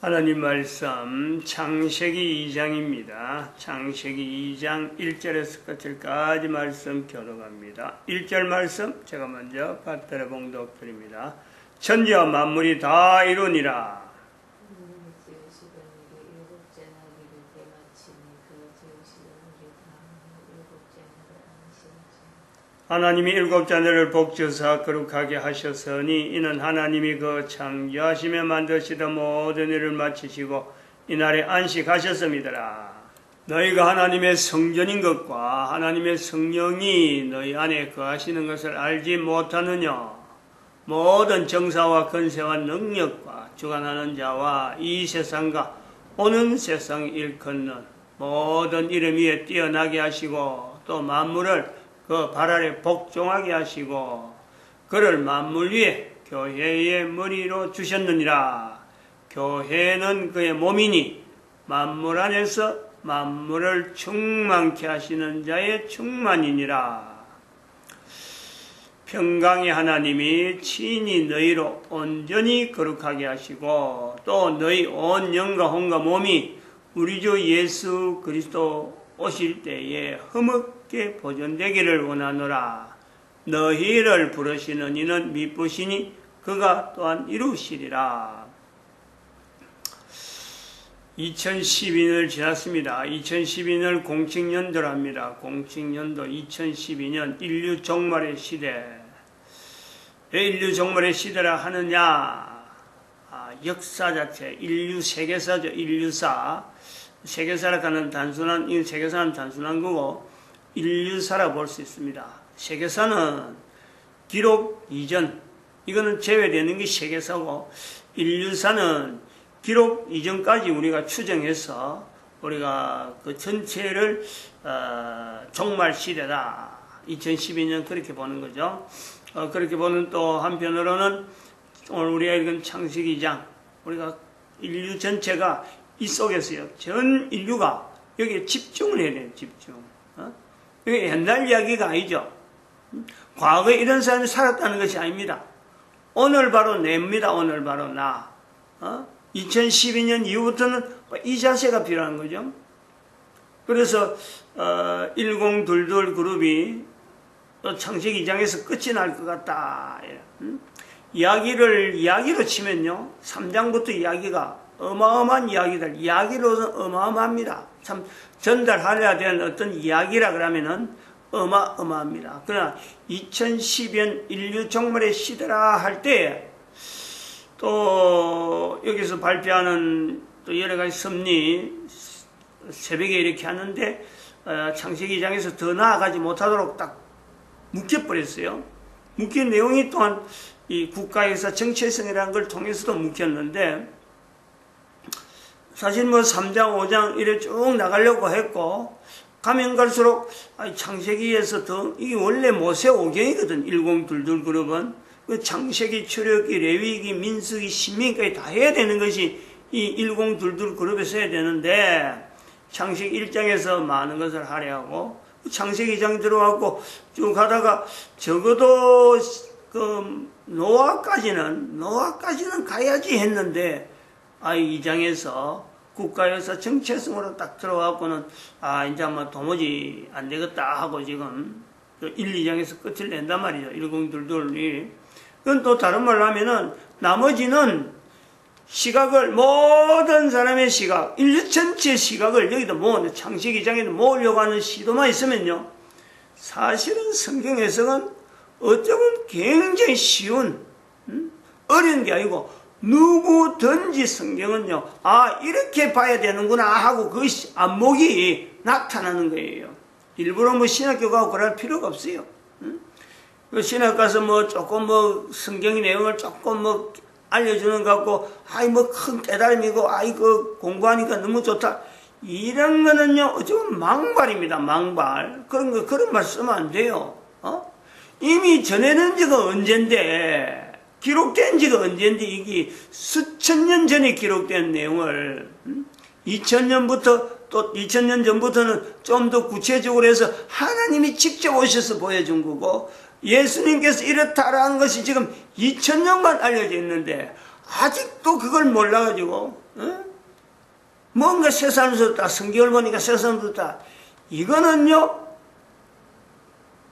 하나님 말씀 창세기 2장입니다. 창세기 2장 1절에서 끝까지 말씀 교독합니다. 1절 말씀 제가 먼저 받들어 봉독드립니다. 천지와 만물이 다 이루니라. 하나님이 일곱 자녀를 복주사 거룩하게 하셨으니 이는 하나님이 그 창조하시며 만드시던 모든 일을 마치시고 이날에 안식하셨음이더라. 너희가 하나님의 성전인 것과 하나님의 성령이 너희 안에 거하시는 것을 알지 못하느냐. 모든 정사와 권세와 능력과 주관하는 자와 이 세상과 오는 세상 일컫는 모든 이름 위에 뛰어나게 하시고 또 만물을 그 발 아래 복종하게 하시고 그를 만물 위에 교회의 머리로 주셨느니라. 교회는 그의 몸이니 만물 안에서 만물을 충만케 하시는 자의 충만이니라. 평강의 하나님이 친히 너희로 온전히 거룩하게 하시고 또 너희 온 영과 혼과 몸이 우리 주 예수 그리스도 오실 때에 흠없게 보존되기를 원하노라. 너희를 부르시는 이는 미쁘시니 그가 또한 이루시리라. 2012년을 지났습니다. 2012년을 공칙년도랍니다. 공칙년도 2012년 인류 종말의 시대. 왜 인류 종말의 시대라 하느냐? 역사 자체, 인류 세계사죠. 인류사. 세계사라 하는 단순한, 이 세계사는 단순한 거고, 인류사라 볼 수 있습니다. 세계사는 기록 이전, 이거는 제외되는 게 세계사고, 인류사는 기록 이전까지 우리가 추정해서, 우리가 그 전체를, 종말 시대다. 2012년 그렇게 보는 거죠. 그렇게 보는 또 한편으로는, 오늘 우리가 읽은 창세기 2장, 우리가 인류 전체가 이 속에서요, 전 인류가 여기에 집중을 해야 돼요, 집중. 이게 옛날 이야기가 아니죠. 과거에 이런 사람이 살았다는 것이 아닙니다. 오늘 바로 내입니다, 오늘 바로 나. 2012년 이후부터는 이 자세가 필요한 거죠. 그래서, 1022 그룹이 또 창세기 2장에서 끝이 날 것 같다. 이야기로 치면요, 3장부터 이야기가 어마어마한 이야기들, 이야기로는 어마어마합니다. 참, 전달하려야 되는 어떤 이야기라 그러면은 어마어마합니다. 그러나 2010년 인류 종말의 시대라 할 때 또 여기서 발표하는 또 여러 가지 섭리, 새벽에 이렇게 하는데 창세기 2장에서 더 나아가지 못하도록 딱 묶여버렸어요. 묶인 내용이 또한 이 국가에서 정체성이라는 걸 통해서도 묶였는데 사실 뭐 3장, 5장 이래 쭉 나가려고 했고 가면 갈수록 창세기에서 더 이게 원래 모세 오경이거든. 1022 그룹은 그 창세기, 출애굽기, 레위기, 민수기, 신명기까지 다 해야 되는 것이 이 1022 그룹에서 해야 되는데 창세기 1장에서 많은 것을 하려고 창세기 2장 들어왔고 쭉 가다가 적어도 그 노아까지는 가야지 했는데 2장에서 국가에서 정체성으로 딱 들어와갖고는 이제 뭐 도무지 안 되겠다 하고 지금 1, 2장에서 끝을 낸단 말이죠. 1022이. 그건 또 다른 말로 하면은 나머지는 시각을 모든 사람의 시각, 인류 전체의 시각을 여기다 모으는 창세기 2장에도 모으려고 하는 시도만 있으면요. 사실은 성경 해석은 어쩌면 굉장히 쉬운 어려운 게 아니고 누구든지 성경은요, 이렇게 봐야 되는구나 하고 그 안목이 나타나는 거예요. 일부러 뭐 신학교 가고 그럴 필요가 없어요. 그 신학 가서 뭐 조금 뭐 성경의 내용을 조금 뭐 알려주는 것 같고, 뭐 큰 깨달음이고, 그 공부하니까 너무 좋다. 이런 거는요, 어쩌면 망발입니다, 망발. 그런 말 쓰면 안 돼요. 이미 전해낸 지가 언젠데, 기록된 지가 언젠데 이게 수천 년 전에 기록된 내용을 2000년부터 또 2000년 전부터는 좀 더 구체적으로 해서 하나님이 직접 오셔서 보여준 거고 예수님께서 이렇다라는 것이 지금 2000년간 알려져 있는데 아직도 그걸 몰라가지고 뭔가 세상을 듣다, 성경을 보니까 세상을 듣다. 이거는요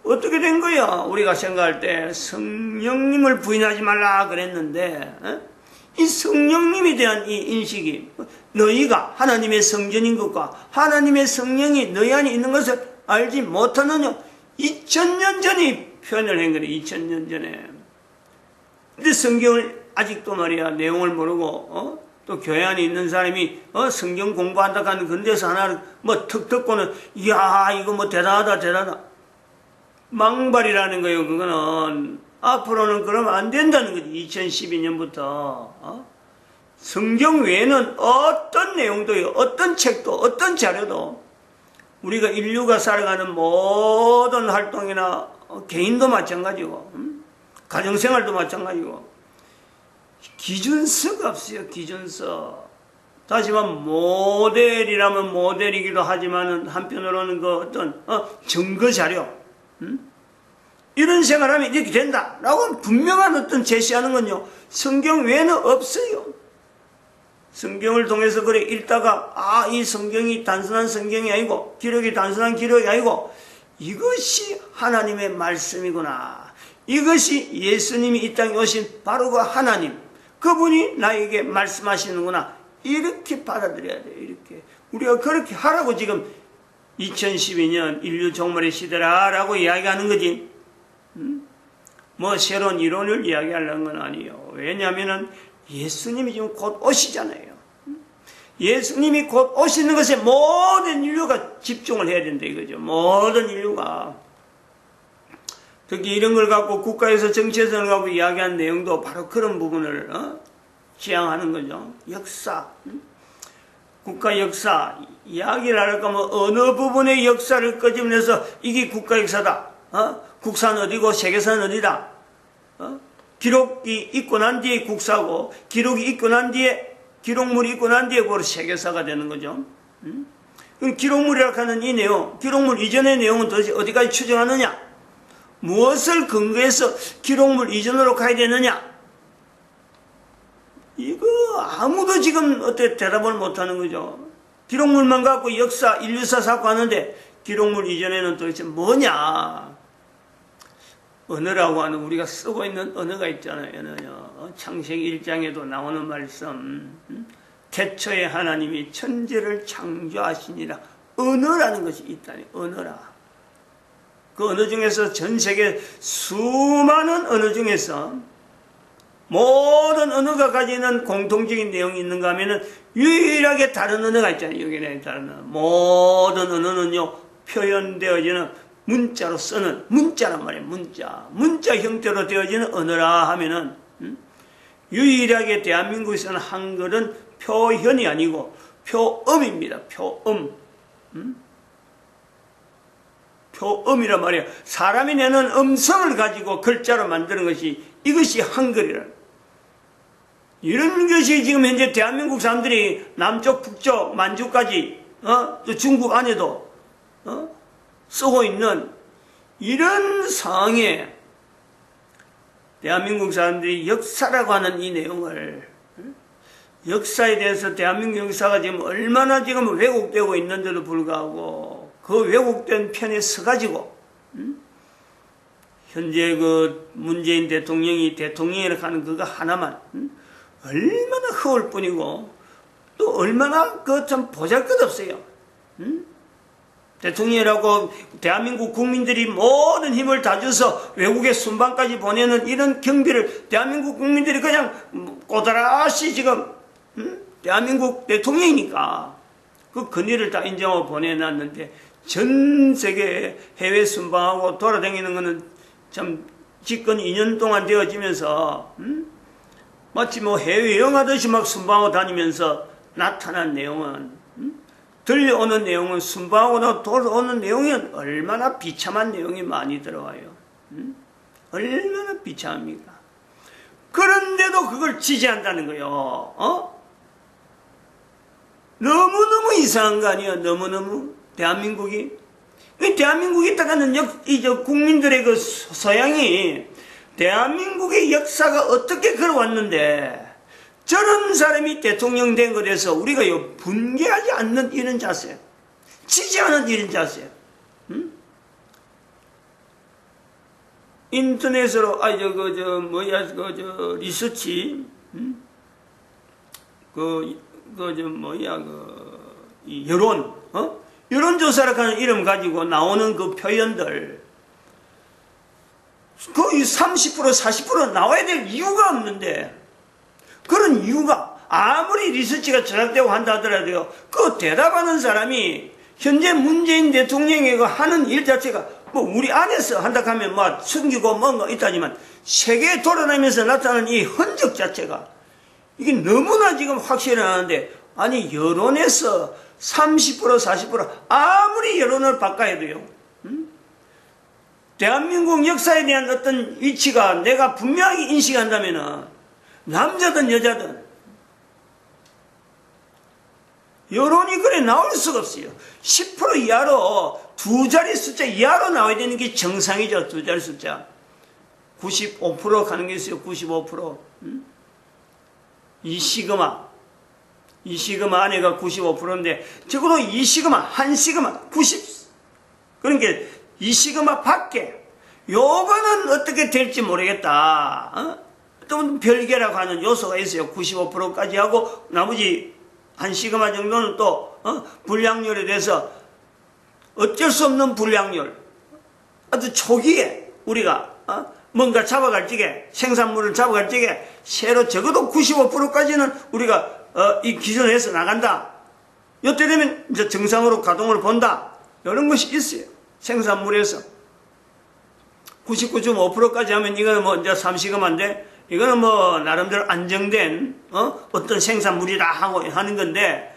어떻게 된 거야? 우리가 생각할 때 성령님을 부인하지 말라 그랬는데 이 성령님에 대한 이 인식이 너희가 하나님의 성전인 것과 하나님의 성령이 너희 안에 있는 것을 알지 못하느냐? 2000년 전에 표현을 한 거래. 2000년 전에. 근데 성경을 아직도 말이야 내용을 모르고 또 교회 안에 있는 사람이 성경 공부한다 하는 그런 데서 하나를 뭐 턱 듣고는 이야 이거 뭐 대단하다 망발이라는 거예요. 그거는 앞으로는 그러면 안 된다는 거지. 2012년부터 성경 외에는 어떤 내용도요, 어떤 책도, 어떤 자료도 우리가 인류가 살아가는 모든 활동이나 개인도 마찬가지고 가정생활도 마찬가지고 기준서가 없어요. 기준서. 다시 말하면 모델이라면 모델이기도 하지만 한편으로는 그 어떤 증거 자료 이런 생활하면 이렇게 된다라고 분명한 어떤 제시하는 건요 성경 외에는 없어요. 성경을 통해서 그래 읽다가 이 성경이 단순한 성경이 아니고 기록이 단순한 기록이 아니고 이것이 하나님의 말씀이구나. 이것이 예수님이 이 땅에 오신 바로 그 하나님 그분이 나에게 말씀하시는구나. 이렇게 받아들여야 돼요. 이렇게 우리가 그렇게 하라고 지금 2012년 인류 종말의 시대라라고 이야기하는 거지. 뭐 새로운 이론을 이야기하려는 건 아니에요. 왜냐하면 예수님이 지금 곧 오시잖아요. 예수님이 곧 오시는 것에 모든 인류가 집중을 해야 된다 이거죠. 모든 인류가. 특히 이런 걸 갖고 국가에서 정치에서 갖고 이야기한 내용도 바로 그런 부분을 지향하는 거죠. 역사. 국가 역사. 이야기를 할까 뭐 어느 부분의 역사를 끄집어내서 이게 국가 역사다. 국사는 어디고 세계사는 어디다. 기록이 있고 난 뒤에 국사고 기록이 있고 난 뒤에 기록물이 있고 난 뒤에 그걸 세계사가 되는 거죠. 그럼 기록물이라고 하는 이 내용, 기록물 이전의 내용은 도대체 어디까지 추정하느냐? 무엇을 근거해서 기록물 이전으로 가야 되느냐? 이거 아무도 지금 어떻게 대답을 못하는 거죠. 기록물만 갖고 역사, 인류사 쌓고 하는데 기록물 이전에는 도대체 뭐냐? 언어라고 하는 우리가 쓰고 있는 언어가 있잖아요. 언어요. 창세기 1장에도 나오는 말씀. 태초에 하나님이 천지를 창조하시니라. 언어라는 것이 있다니. 언어라. 그 언어 중에서 전 세계 수많은 언어 중에서 모든 언어가 가지는 공통적인 내용이 있는가 하면은 유일하게 다른 언어가 있잖아요. 유일하게 다른 언어. 모든 언어는요, 표현되어지는 문자로 쓰는, 문자란 말이에요. 문자 형태로 되어지는 언어라 하면은, 유일하게 대한민국에서는 한글은 표현이 아니고 표음입니다. 표음. 표음이란 말이에요. 사람이 내는 음성을 가지고 글자로 만드는 것이, 이것이 한글이라. 이런 것이 지금 현재 대한민국 사람들이 남쪽, 북쪽, 만주까지, 또 중국 안에도, 쓰고 있는 이런 상황에 대한민국 사람들이 역사라고 하는 이 내용을, 역사에 대해서 대한민국 역사가 지금 얼마나 지금 왜곡되고 있는데도 불구하고 그 왜곡된 편에 서가지고 현재 그 문재인 대통령이 대통령이라고 하는 그거 하나만 얼마나 허울 뿐이고 또 얼마나 그 참 보잘것없어요. 대통령이라고 대한민국 국민들이 모든 힘을 다져서 외국의 순방까지 보내는 이런 경비를 대한민국 국민들이 그냥 꼬다라시 지금 대한민국 대통령이니까 그 권위를 다 인정하고 보내놨는데 전 세계 해외 순방하고 돌아다니는 거는 참 집권 2년 동안 되어지면서 마치 뭐 해외 여행하듯이 막 순방하고 다니면서 나타난 내용은 들려오는 내용은 순방하고 돌아오는 내용은 얼마나 비참한 내용이 많이 들어와요. 얼마나 비참합니까? 그런데도 그걸 지지한다는 거예요. 너무너무 이상한 거 아니에요? 너무너무 대한민국이. 대한민국에 있다가는 국민들의 그 소양이 대한민국의 역사가 어떻게 걸어왔는데 저런 사람이 대통령 된 것에서 우리가 분개하지 않는 이런 자세, 지지하는 이런 자세. 인터넷으로 리서치 이 여론조사라고 하는 이름 가지고 나오는 그 표현들 거의 30% 40% 나와야 될 이유가 없는데, 그런 이유가 아무리 리서치가 제작되고 한다 하더라도요, 그 대답하는 사람이 현재 문재인 대통령이 하는 일 자체가 우리 안에서 한다 하면 숨기고 뭔가 있다지만 세계에 돌아다니면서 나타나는 이 흔적 자체가 이게 너무나 지금 확실하는데, 아니 여론에서 30% 40% 아무리 여론을 바꿔야 요 대한민국 역사에 대한 어떤 위치가 내가 분명히 인식한다면 남자든 여자든 여론이 그래 나올 수가 없어요. 10% 이하로, 두 자리 숫자 이하로 나와야 되는 게 정상이죠. 두 자리 숫자 95% 가는 게 있어요. 95%. 이 시그마 안에가 95%인데 적어도 2시그마 1시그마 90, 그러니까 2시그마 밖에 요거는 어떻게 될지 모르겠다. 또 별개라고 하는 요소가 있어요. 95%까지 하고 나머지 1시그마 정도는 또 불량률에 대해서 어쩔 수 없는 불량률, 아주 초기에 우리가 뭔가 잡아갈 적에, 생산물을 잡아갈 적에 새로 적어도 95%까지는 우리가 이 기준을 해서 나간다. 이때 되면 이제 정상으로 가동을 본다. 이런 것이 있어요. 생산물에서 99.5%까지 하면 이거는 이제 3시그마인데, 이거는 나름대로 안정된 어떤 생산물이다 하고 하는 건데,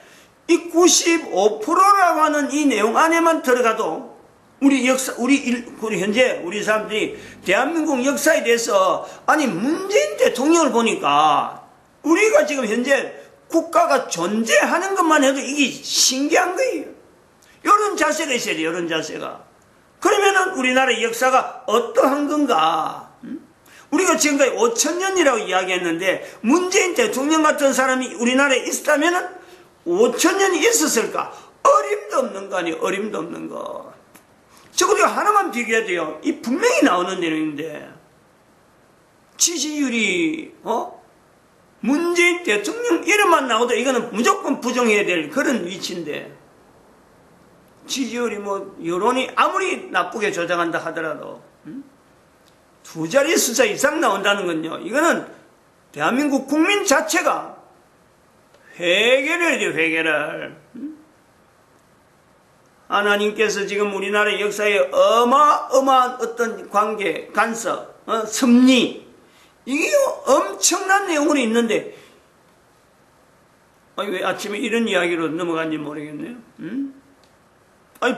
이 95%라고 하는 이 내용 안에만 들어가도 우리 역사, 우리 현재 우리 사람들이 대한민국 역사에 대해서, 아니 문재인 대통령을 보니까 우리가 지금 현재 국가가 존재하는 것만 해도 이게 신기한 거예요. 이런 자세가 있어야 돼요. 이런 자세가. 그러면은 우리나라의 역사가 어떠한 건가? 우리가 지금까지 5천년이라고 이야기했는데, 문재인 대통령 같은 사람이 우리나라에 있었다면은 5천년이 있었을까? 어림도 없는 거 아니에요. 어림도 없는 거. 적어도 하나만 비교해야 돼요. 이 분명히 나오는 내용인데, 지지율이 문재인 대통령 이름만 나오도 이거는 무조건 부정해야 될 그런 위치인데, 지지율이 여론이 아무리 나쁘게 조작한다 하더라도 두 자리 숫자 이상 나온다는 건요, 이거는 대한민국 국민 자체가 회개를 해야 돼요. 회개를. 하나님께서 지금 우리나라의 역사에 어마어마한 어떤 관계, 간섭, 섭리, 이게 엄청난 내용으로 있는데, 왜 아침에 이런 이야기로 넘어간지 모르겠네요.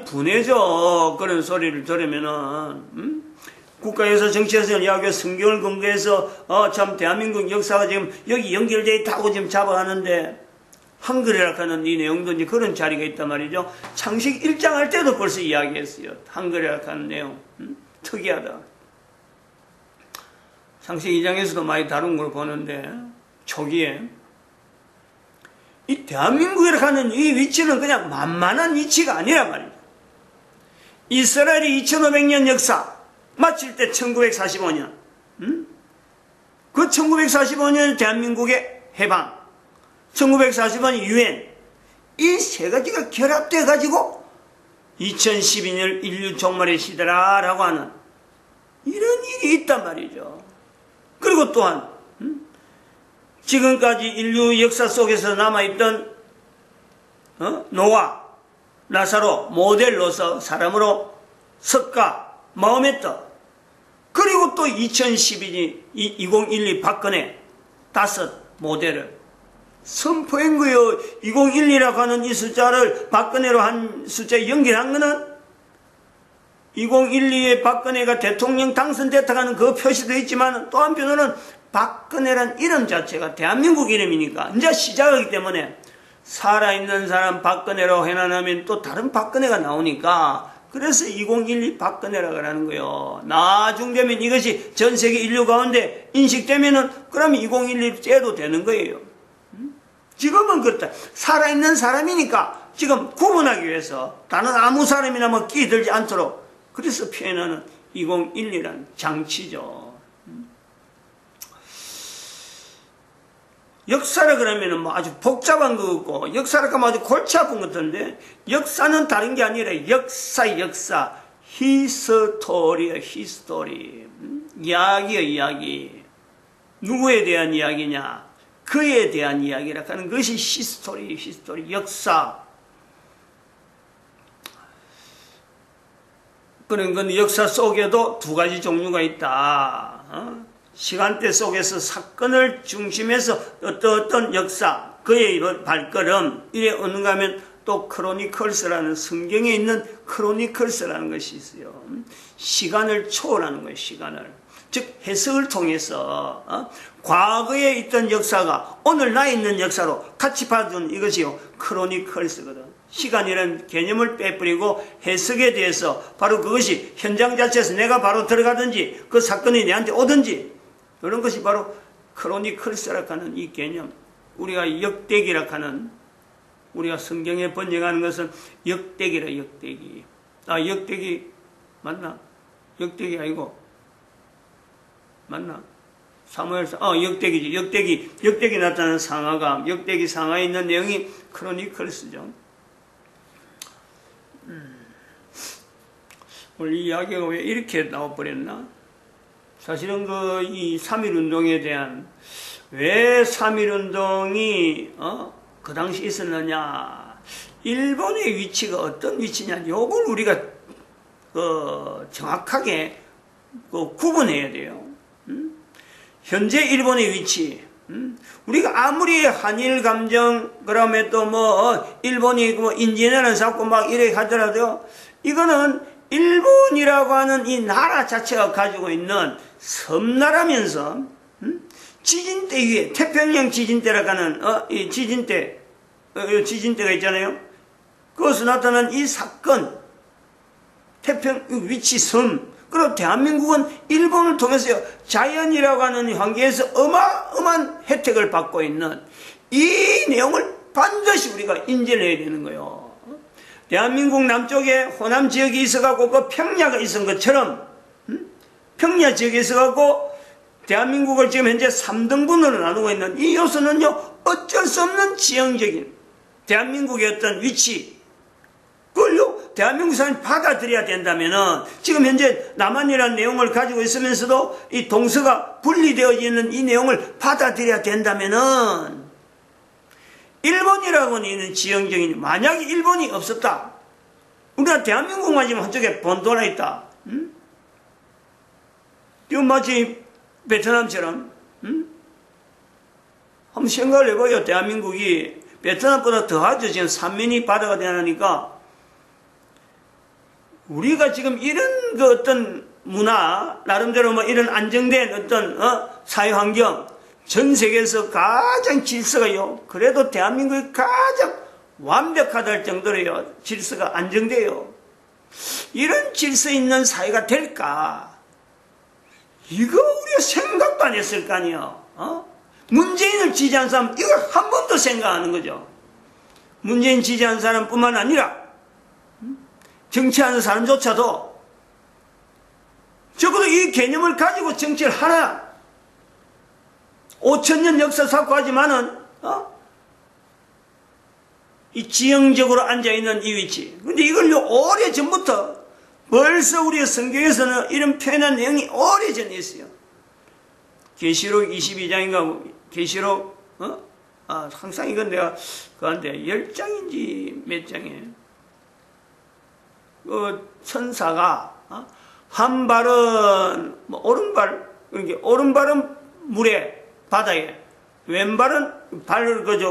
분해져. 그런 소리를 들으면은, 국가에서 정치에서 이야기해 성경을 근거해서, 참 대한민국 역사가 지금 여기 연결되어 있다고 지금 잡아가는데, 한글이라 하는 이 내용도 이제 그런 자리가 있단 말이죠. 창세기 1장 할 때도 벌써 이야기했어요. 한글이라 하는 내용. 특이하다. 창세기 2장에서도 많이 다룬 걸 보는데, 초기에 이 대한민국이라 하는 이 위치는 그냥 만만한 위치가 아니란 말이죠. 이스라엘이 2500년 역사 마칠 때 1945년, 그 1945년 대한민국의 해방, 1945년 유엔, 이 세 가지가 결합돼 가지고 2012년 인류 종말의 시대라 라고 하는 이런 일이 있단 말이죠. 그리고 또한 지금까지 인류 역사 속에서 남아있던 노아, 나사로 모델로서 사람으로 석가, 마음의 떡, 그리고 또 2012 박근혜 5 모델을 선포한 거예요. 2012라고 하는 이 숫자를 박근혜로 한 숫자에 연결한 거는 2012에 박근혜가 대통령 당선됐다고 하는 그 표시도 있지만, 또 한편으로는 박근혜란 이름 자체가 대한민국 이름이니까 이제 시작하기 때문에 살아있는 사람 박근혜라고 해놔면 또 다른 박근혜가 나오니까, 그래서 2012 박근혜라고 하는 거예요. 나중 되면 이것이 전 세계 인류 가운데 인식되면은 그러면 2012 째도 되는 거예요. 지금은 그렇다. 살아있는 사람이니까 지금 구분하기 위해서 다른 아무 사람이나 뭐 끼들지 않도록 그래서 표현하는 2012란 장치죠. 역사라 그러면은 뭐 아주 복잡한 거고, 역사라 하면 아주 골치 아픈 것인데, 역사는 다른 게 아니라 역사. 히스토리야, 히스토리. 이야기야, 이야기. 누구에 대한 이야기냐? 그에 대한 이야기라 하는 것이 히스토리, 역사. 그런 건 역사 속에도 두 가지 종류가 있다. 시간대 속에서 사건을 중심해서 어떤 역사, 그의 발걸음, 이래 어는가 하면 또 크로니컬스라는 성경에 있는 크로니컬스라는 것이 있어요. 시간을 초월하는 거예요, 시간을. 즉, 해석을 통해서, 과거에 있던 역사가 오늘 나 있는 역사로 같이 봐준 이것이요, 크로니컬스거든. 시간이라는 개념을 빼버리고 해석에 대해서 바로 그것이 현장 자체에서 내가 바로 들어가든지 그 사건이 내한테 오든지 그런 것이 바로 크로니컬스라 하는 이 개념. 우리가 역대기라 하는, 우리가 성경에 번역하는 것은 역대기라, 역대기. 역대기 맞나? 역대기 아니고 맞나? 사무엘서 역대기지. 역대기 나타나는 상하가, 역대기 상하에 있는 내용이 크로니컬스죠. 오늘 이 이야기가 왜 이렇게 나와버렸나? 사실은 이 3.1운동에 대한, 왜 3.1운동이, 그 당시 있었느냐. 일본의 위치가 어떤 위치냐. 요걸 우리가, 정확하게, 구분해야 돼요. 현재 일본의 위치. 우리가 아무리 한일 감정, 그다음에 또 일본이 인진해는 자꾸 막 이래 하더라도, 이거는 일본이라고 하는 이 나라 자체가 가지고 있는 섬나라면서, 지진대 위에, 태평양 지진대라고 하는, 이 지진대가 있잖아요. 그것으로 나타난 이 사건, 위치 섬, 그리고 대한민국은 일본을 통해서 자연이라고 하는 환경에서 어마어마한 혜택을 받고 있는 이 내용을 반드시 우리가 인지를 해야 되는 거예요. 대한민국 남쪽에 호남 지역이 있어갖고 그 평야가 있은 것처럼, 평야 지역에 있어갖고 대한민국을 지금 현재 3등분으로 나누고 있는 이 요소는요, 어쩔 수 없는 지형적인 대한민국의 어떤 위치, 그걸요, 대한민국 사람이 받아들여야 된다면은, 지금 현재 남한이라는 내용을 가지고 있으면서도 이 동서가 분리되어 있는 이 내용을 받아들여야 된다면은, 일본이라고 하는 지형적인, 만약에 일본이 없었다. 우리가 대한민국만 지금 한쪽에 번도나 있다. 이건 마치 베트남처럼, 한번 생각을 해봐요. 대한민국이 베트남보다 더하죠. 지금 삼면이 바다가 되니까. 우리가 지금 이런 어떤 문화, 나름대로 이런 안정된 어떤, 사회환경, 전 세계에서 가장 질서가요. 그래도 대한민국이 가장 완벽하다 할 정도로요. 질서가 안정돼요. 이런 질서 있는 사회가 될까? 이거 우리가 생각도 안 했을 거 아니에요. 문재인을 지지한 사람, 이거 한 번도 생각하는 거죠. 문재인 지지한 사람뿐만 아니라, 정치하는 사람조차도 적어도 이 개념을 가지고 정치를 하나, 5,000년 역사 쌓고 하지만은, 이 지형적으로 앉아있는 이 위치. 근데 이걸요, 오래 전부터 벌써 우리의 성경에서는 이런 표현한 내용이 오래 전에 있어요. 계시록 22장인가, 계시록, 항상 이건 내가, 그한데 10장인지 몇 장에, 천사가, 한 발은, 오른발, 오른발은 물에, 바다에, 왼발은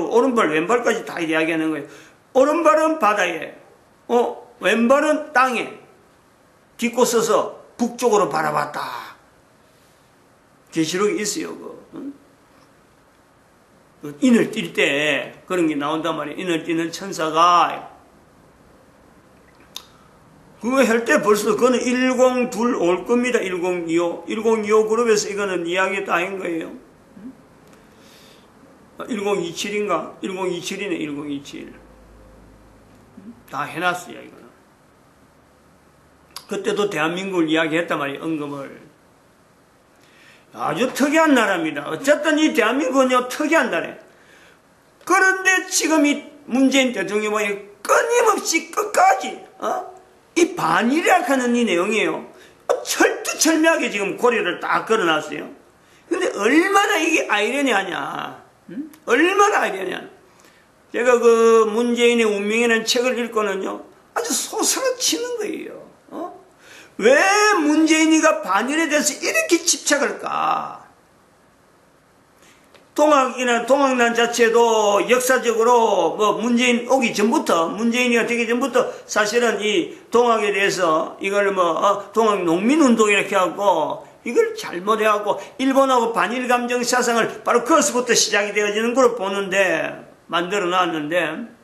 오른발, 왼발까지 다 이야기하는 거예요. 오른발은 바다에, 왼발은 땅에, 딛고 서서 북쪽으로 바라봤다. 계시록이 있어요, 인을 띌 때, 그런 게 나온단 말이에요. 인을 띠는 천사가, 그거 할 때 벌써 그거는 102 올 겁니다. 1025 그룹에서 이거는 이야기 다 한 거예요. 1027인가? 1027이네, 1027. 다 해놨어요, 이거는. 그때도 대한민국을 이야기했단 말이에요, 언급을. 아주 특이한 나라입니다. 어쨌든 이 대한민국은요, 특이한 나라예요. 그런데 지금 이 문재인 대통령이 끊임없이 끝까지, 이 반일이라 하는 이 내용이에요. 철두철미하게 지금 고리를 딱 걸어놨어요. 근데 얼마나 이게 아이러니하냐. 얼마나 아이러니하냐. 제가 그 문재인의 운명이라는 책을 읽고는요, 아주 소스러치는 거예요. 왜 문재인이가 반일에 대해서 이렇게 집착할까? 동학난 자체도 역사적으로 뭐 문재인 오기 전부터, 문재인이가 되기 전부터 사실은 이 동학에 대해서 이걸 동학 농민운동 이렇게 하고 이걸 잘못해갖고 일본하고 반일 감정 사상을 바로 그것부터 시작이 되어지는 걸 보는데, 만들어 놨는데,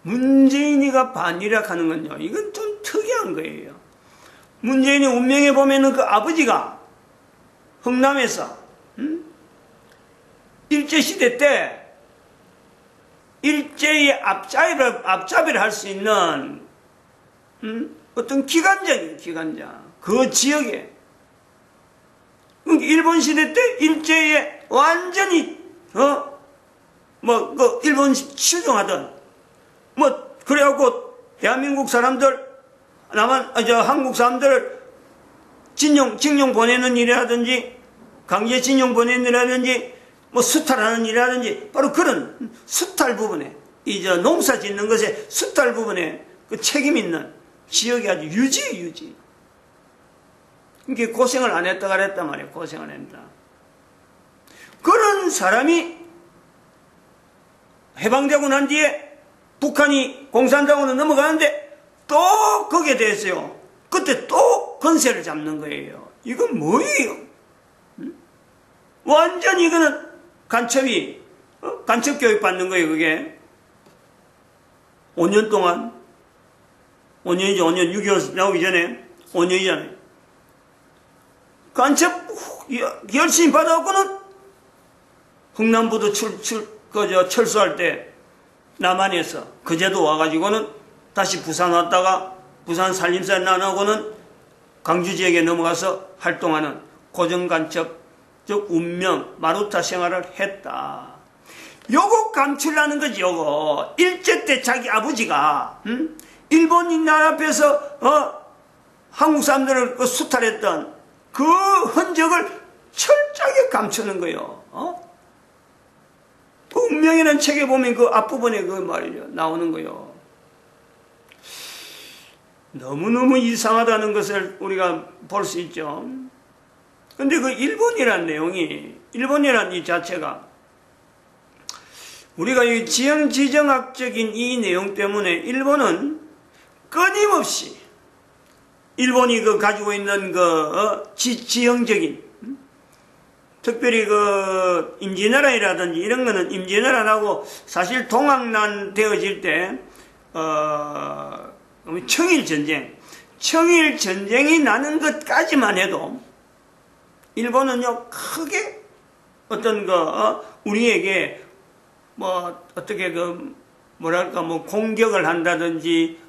문재인이가 반일이라 하는 건요, 이건 좀 특이한 거예요. 문재인이 운명에 보면은 그 아버지가 흥남에서 일제시대 때 일제의 앞잡이를 할 수 있는 어떤 기관장, 그 지역에, 일본 시대 때 일제에 완전히 일본 추종하던, 그래갖고 대한민국 사람들, 한국 사람들을 징용 보내는 일이라든지 강제징용 보내는 일이라든지 수탈하는 일이라든지 바로 그런 수탈 부분에, 농사 짓는 것에 수탈 부분에 그 책임 있는 지역이 아주 유지. 이게 고생을 안 했다 그랬단 말이에요. 고생을 했다. 그런 사람이 해방되고 난 뒤에 북한이 공산당으로 넘어가는데 또 거기에 대해서요, 그때 또 건세를 잡는 거예요. 이건 뭐예요? 완전 이거는 간첩 교육 받는 거예요, 그게. 5년 동안, 5년이죠, 5년, 6.25 나오기 전에, 5년이잖아요. 간첩 열심히 받아갖고는 흥남부도 철수할 때 남한에서 그제도 와가지고는 다시 부산 왔다가 부산 산림사 나가고는 광주 지역에 넘어가서 활동하는 고정간첩, 즉 운명, 마루타 생활을 했다. 요거 감추려는 거지, 요거. 일제 때 자기 아버지가 일본인 나라 앞에서 한국 사람들을 수탈했던 그 흔적을 철저하게 감추는 거예요. 그 운명이라는 책에 보면 그 앞부분에 그 말이죠, 나오는 거예요. 너무너무 이상하다는 것을 우리가 볼 수 있죠. 근데 그 일본이라는 내용이, 일본이라는 이 자체가, 우리가 이 지형지정학적인 이 내용 때문에 일본은 끊임없이 일본이 그 가지고 있는 그 지형적인, 특별히 그 임진왜란이라든지 이런 거는 임진왜란하고 사실 동학난 되어질 때 청일전쟁이 나는 것까지만 해도 일본은요 크게 어떤 우리에게 어떻게 공격을 한다든지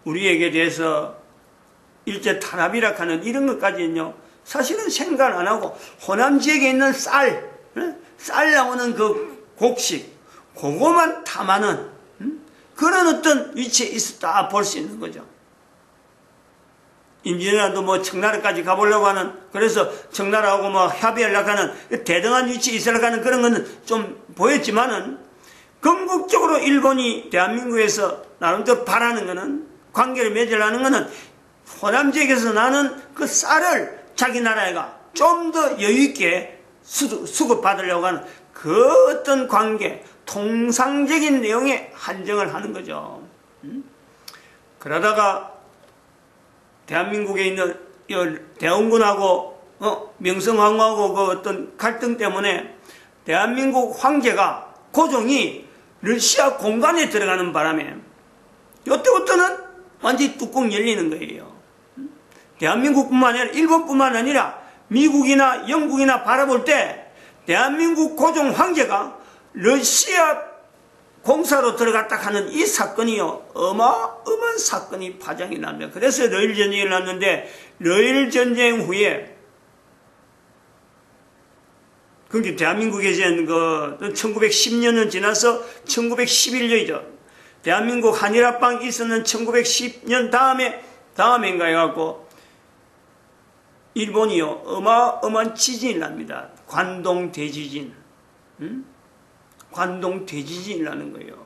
우리에게 대해서 일제 탄압이라 하는 이런 것까지는요 사실은 생각 안 하고 호남 지역에 있는 쌀 나오는 그 곡식 그거만 탐하는 그런 어떤 위치에 있었다 볼 수 있는 거죠. 임진왜란도 청나라까지 가보려고 하는, 그래서 청나라하고 협의하려고 하는 대등한 위치에 있으려고 하는 그런 거는 좀 보였지만은 궁극적으로 일본이 대한민국에서 나름대로 바라는 거는, 관계를 맺으려는 거는 호남 지역에서 나는 그 쌀을 자기 나라가 좀 더 여유있게 수급받으려고 하는 그 어떤 관계, 통상적인 내용에 한정을 하는 거죠. 그러다가 대한민국에 있는 대원군하고 명성황후하고 그 어떤 갈등 때문에 대한민국 황제가 고종이 러시아 공간에 들어가는 바람에 이때부터는 완전히 뚜껑 열리는 거예요. 대한민국뿐만 아니라 일본뿐만 아니라 미국이나 영국이나 바라볼 때 대한민국 고종 황제가 러시아 공사로 들어갔다 하는 이 사건이요, 어마어마한 사건이 파장이 납니다. 그래서 러일 전쟁이 났는데, 러일 전쟁 후에 그게 대한민국에서 1910년은 지나서 1911년이죠. 대한민국 한일합방이 있었는 1910년 다음인가 해갖고 일본이요, 어마어마한 지진이 납니다. 관동 대지진. 관동 대지진이 나는 거예요.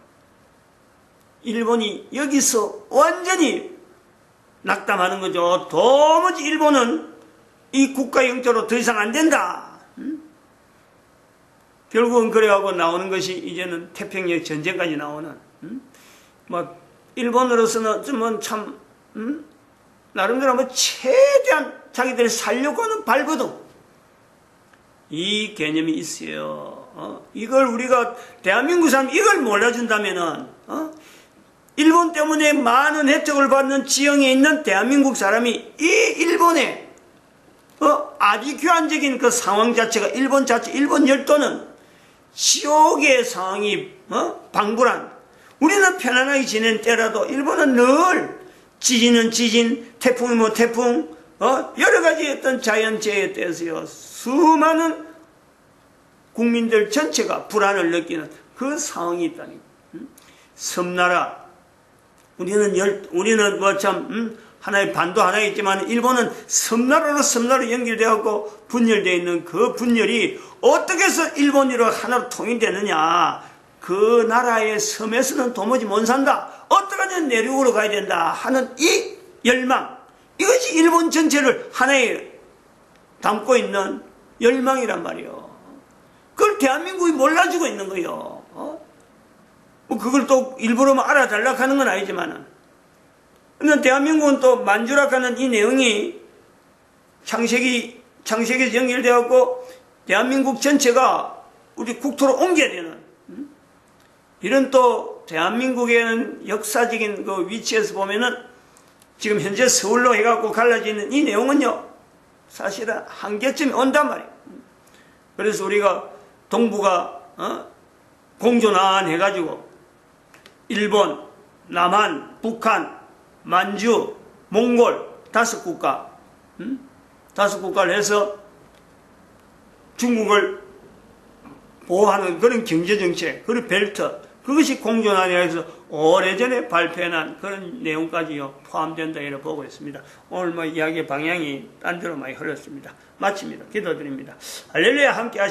일본이 여기서 완전히 낙담하는 거죠. 도무지 일본은 이 국가 영토로 더 이상 안 된다. 결국은 그래가고 나오는 것이 이제는 태평양 전쟁까지 나오는, 일본으로서는 참, 나름대로 최대한 자기들이 살려고 하는 발버둥. 이 개념이 있어요. 이걸 우리가, 대한민국 사람 이걸 몰라준다면은, 일본 때문에 많은 혜택을 받는 지형에 있는 대한민국 사람이 이 일본의, 아주 교환적인 그 상황 자체가 일본 열도는 지옥의 상황이, 방불한, 우리는 편안하게 지낸 때라도 일본은 늘 지진은 지진, 태풍이면 태풍, 여러 가지 어떤 자연재해에 대해서요, 수많은 국민들 전체가 불안을 느끼는 그 상황이 있다니. 섬나라, 우리는 하나의 반도 하나 있지만 일본은 섬나라로 연결되었고 분열되어 있는 그 분열이 어떻게 해서 일본으로 하나로 통일되느냐. 그 나라의 섬에서는 도무지 못 산다. 어떡하냐, 내륙으로 가야 된다 하는 이 열망, 이것이 일본 전체를 하나에 담고 있는 열망이란 말이에요. 그걸 대한민국이 몰라주고 있는 거예요. 그걸 또 일부러 알아달라고 하는 건 아니지만은. 근데 대한민국은 또 만주라고 하는 이 내용이 창세기에서 연결되었고, 대한민국 전체가 우리 국토로 옮겨야 되는, 이런 또 대한민국에는 역사적인 그 위치에서 보면은 지금 현재 서울로 해갖고 갈라지는 이 내용은요, 사실은 한계점이 온단 말이에요. 그래서 우리가 동북아, 공존한 해가지고 일본, 남한, 북한, 만주, 몽골 5국가, 5국가를 해서 중국을 보호하는 그런 경제정책, 그런 벨트, 그것이 공존안에서 오래전에 발표해난 그런 내용까지요 포함된다 이렇게 보고 있습니다. 오늘 이야기의 방향이 딴 데로 많이 흘렀습니다. 마칩니다. 기도드립니다. 할렐루야. 함께 하시